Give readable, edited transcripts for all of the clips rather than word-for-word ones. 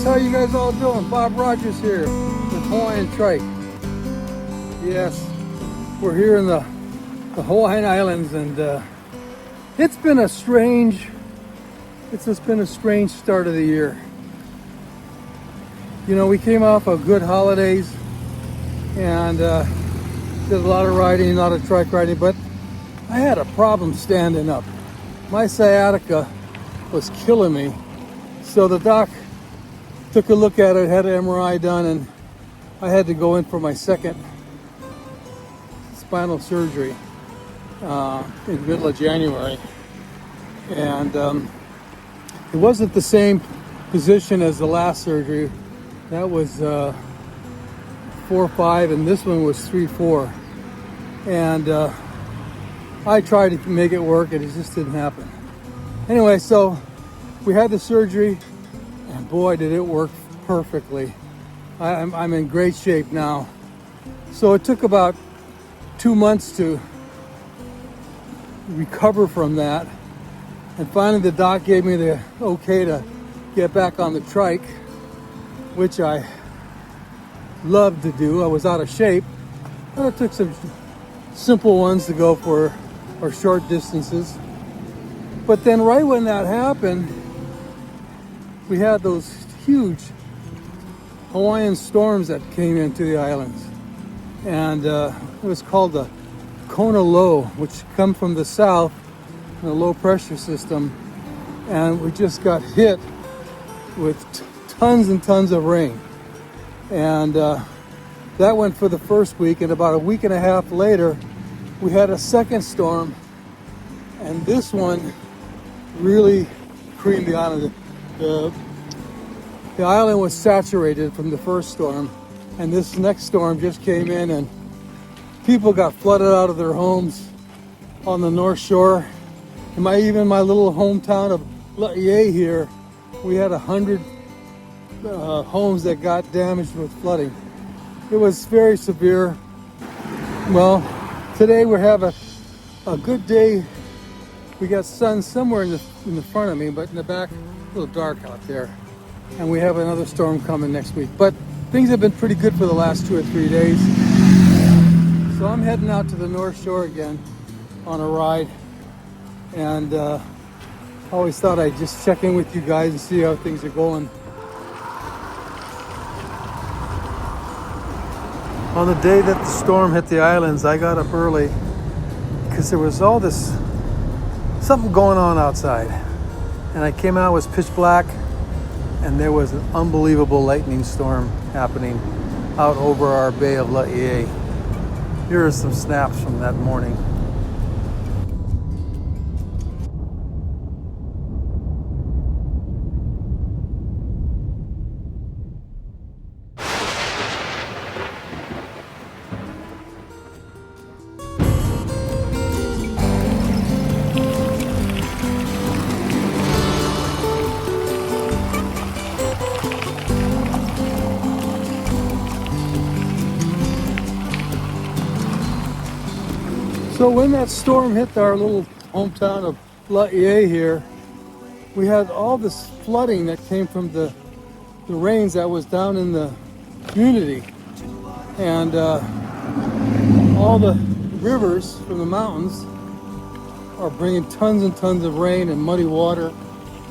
how you guys all doing? Bob Rogers here with Hawaiian Trike. Yes, we're here in the Hawaiian Islands, and it's just been a strange start of the year. You know, we came off of good holidays and did a lot of riding, a lot of trike riding, but I had a problem standing up. My sciatica was killing me. So the doc took a look at it, had an MRI done, and I had to go in for my second spinal surgery in the middle of January. And it wasn't the same position as the last surgery. That was 4-5, and this one was 3-4. And I tried to make it work, and it just didn't happen. Anyway, so we had the surgery, and boy, did it work perfectly. I'm in great shape now. So it took about 2 months to recover from that. And finally the doc gave me the okay to get back on the trike, which I loved to do. I was out of shape, but I took some simple ones to go for or short distances. But then right when that happened, we had those huge Hawaiian storms that came into the islands. And it was called the Kona Low, which come from the south in a low pressure system. And we just got hit with tons and tons of rain. And that went for the first week, and about a week and a half later, we had a second storm. And this one really creamed the island. The island was saturated from the first storm, and this next storm just came in, and people got flooded out of their homes on the North Shore. Even my little hometown of Laie here, we had 100 homes that got damaged with flooding. It was very severe. Well, today we have a good day. We got sun somewhere in the front of me, but in the back, a little dark out there. And we have another storm coming next week. But things have been pretty good for the last 2 or 3 days. So I'm heading out to the North Shore again on a ride. And I always thought I'd just check in with you guys and see how things are going. On the day that the storm hit the islands, I got up early because there was all this something going on outside, and I came out, it was pitch black, and there was an unbelievable lightning storm happening out over our bay of Laie. Here are some snaps from that morning. So when that storm hit our little hometown of Laie here, we had all this flooding that came from the rains that was down in the community. And all the rivers from the mountains are bringing tons and tons of rain and muddy water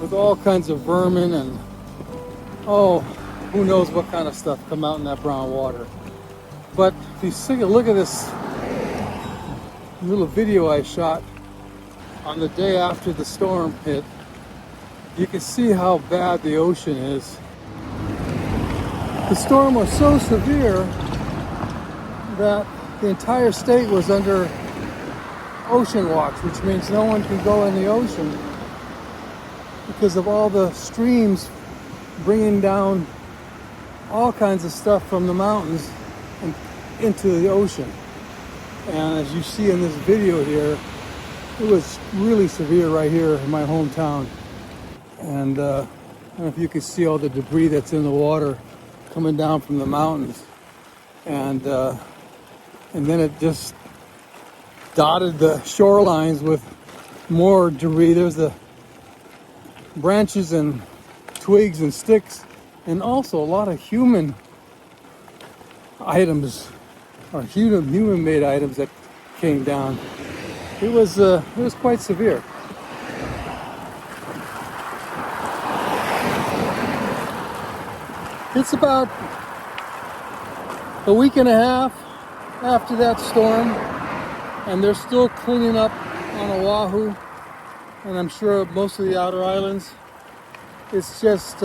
with all kinds of vermin and, oh, who knows what kind of stuff come out in that brown water. But if you take a look at this little video I shot on the day after the storm hit, you can see how bad the ocean is. The storm was so severe that the entire state was under ocean watch, which means no one can go in the ocean because of all the streams bringing down all kinds of stuff from the mountains and into the ocean. And as you see in this video here, it was really severe right here in my hometown. And I don't know if you can see all the debris that's in the water coming down from the mountains. And then it just dotted the shorelines with more debris. There's the branches and twigs and sticks and also a lot of human items, or human-made items that came down. It was quite severe. It's about a week and a half after that storm, and they're still cleaning up on Oahu, and I'm sure most of the outer islands. It's just,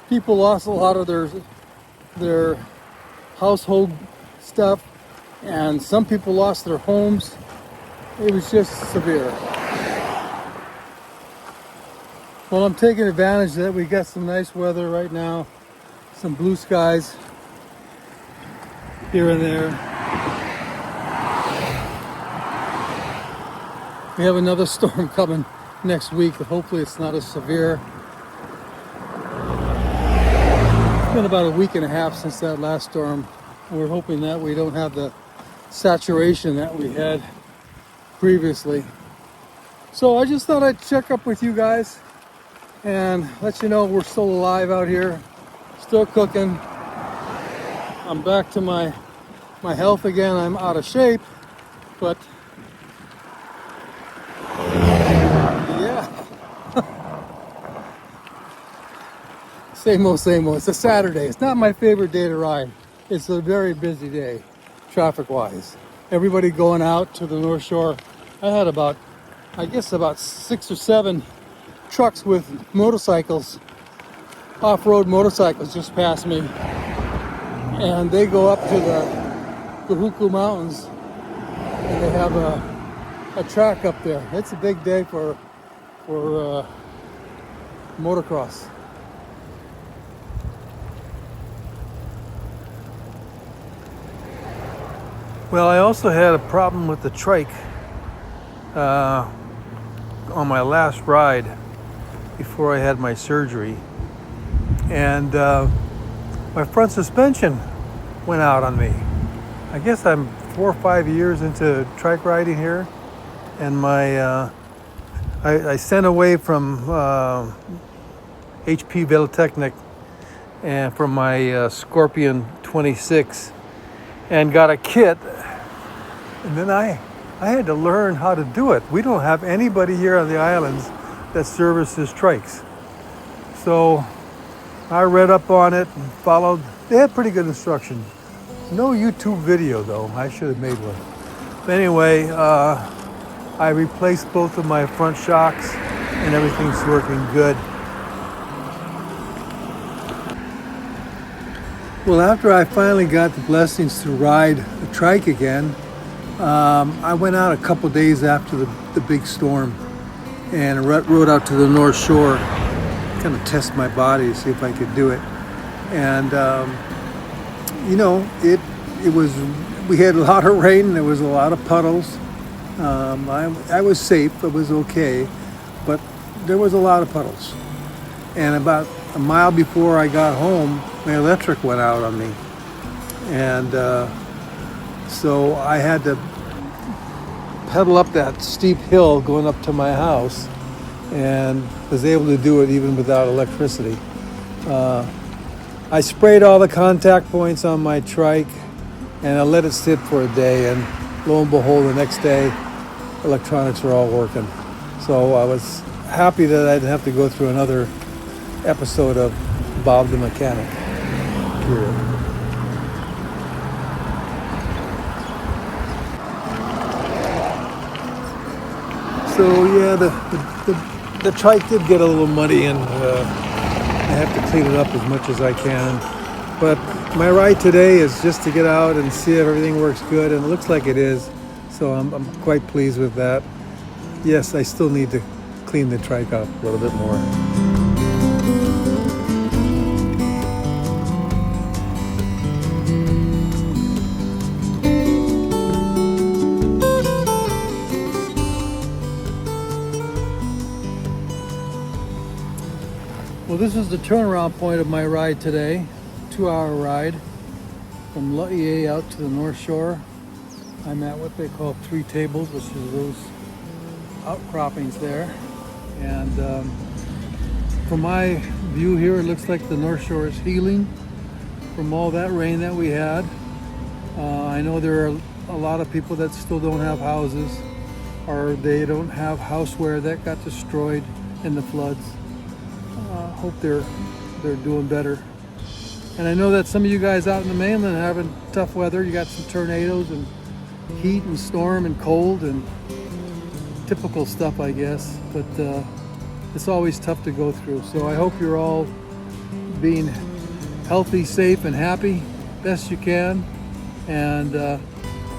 people lost a lot of their household stuff, and some people lost their homes. It was just severe. Well, I'm taking advantage that we got some nice weather right now, some blue skies here and there. We have another storm coming next week. Hopefully it's not as severe. It's been about a week and a half since that last storm. We're hoping that we don't have the saturation that we had previously. So I just thought I'd check up with you guys and let you know we're still alive out here, still cooking. I'm back to my health again. I'm out of shape, but yeah. Same old, same old. It's a Saturday. It's not my favorite day to ride. It's a very busy day, traffic-wise. Everybody going out to the North Shore. I had about 6 or 7 trucks with motorcycles, off-road motorcycles, just passed me, and they go up to the Oahu Mountains, and they have a track up there. It's a big day for motocross. Well, I also had a problem with the trike on my last ride before I had my surgery, and my front suspension went out on me. I guess I'm 4 or 5 years into trike riding here, and I sent away from HP Velotechnik and from my Scorpion 26 and got a kit, and then I had to learn how to do it. We don't have anybody here on the islands that services trikes. So I read up on it and followed. They had pretty good instructions. No YouTube video though. I should have made one. But anyway, I replaced both of my front shocks and everything's working good. Well, after I finally got the blessings to ride the trike again, I went out a couple days after the big storm and rode out to the North Shore, kind of test my body to see if I could do it. And it was, we had a lot of rain, there was a lot of puddles. I was safe, it was okay, but there was a lot of puddles. And about a mile before I got home, my electric went out on me. And so I had to pedal up that steep hill going up to my house, and was able to do it even without electricity. I sprayed all the contact points on my trike, and I let it sit for a day, and lo and behold, the next day, electronics were all working. So I was happy that I didn't have to go through another episode of Bob the Mechanic. Period. So yeah, the trike did get a little muddy, and I have to clean it up as much as I can. But my ride today is just to get out and see if everything works good, and it looks like it is. So I'm quite pleased with that. Yes, I still need to clean the trike up a little bit more. Well, this is the turnaround point of my ride today. 2-hour ride from Laie out to the North Shore. I'm at what they call 3 tables, which is those outcroppings there. And From my view here, it looks like the North Shore is healing from all that rain that we had. I know there are a lot of people that still don't have houses, or they don't have houseware that got destroyed in the floods. Hope they're doing better. And I know that some of you guys out in the mainland are having tough weather. You got some tornadoes and heat and storm and cold and typical stuff, I guess. But it's always tough to go through. So I hope you're all being healthy, safe, and happy best you can. And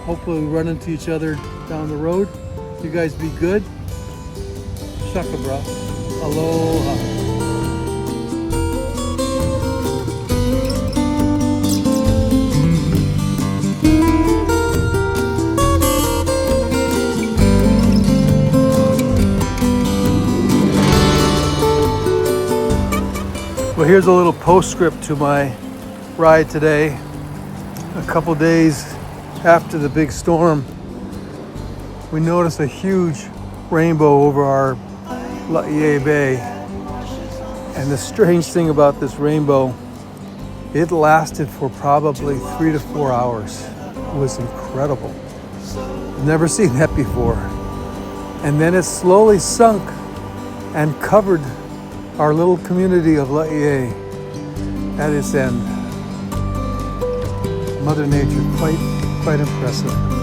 hopefully we run into each other down the road. You guys be good. Shaka bra. Aloha. Well, here's a little postscript to my ride today. A couple days after the big storm, we noticed a huge rainbow over our Laie Bay. And the strange thing about this rainbow, it lasted for probably 3 to 4 hours. It was incredible. Never seen that before. And then it slowly sunk and covered our little community of Laie at its end. Mother Nature, quite impressive.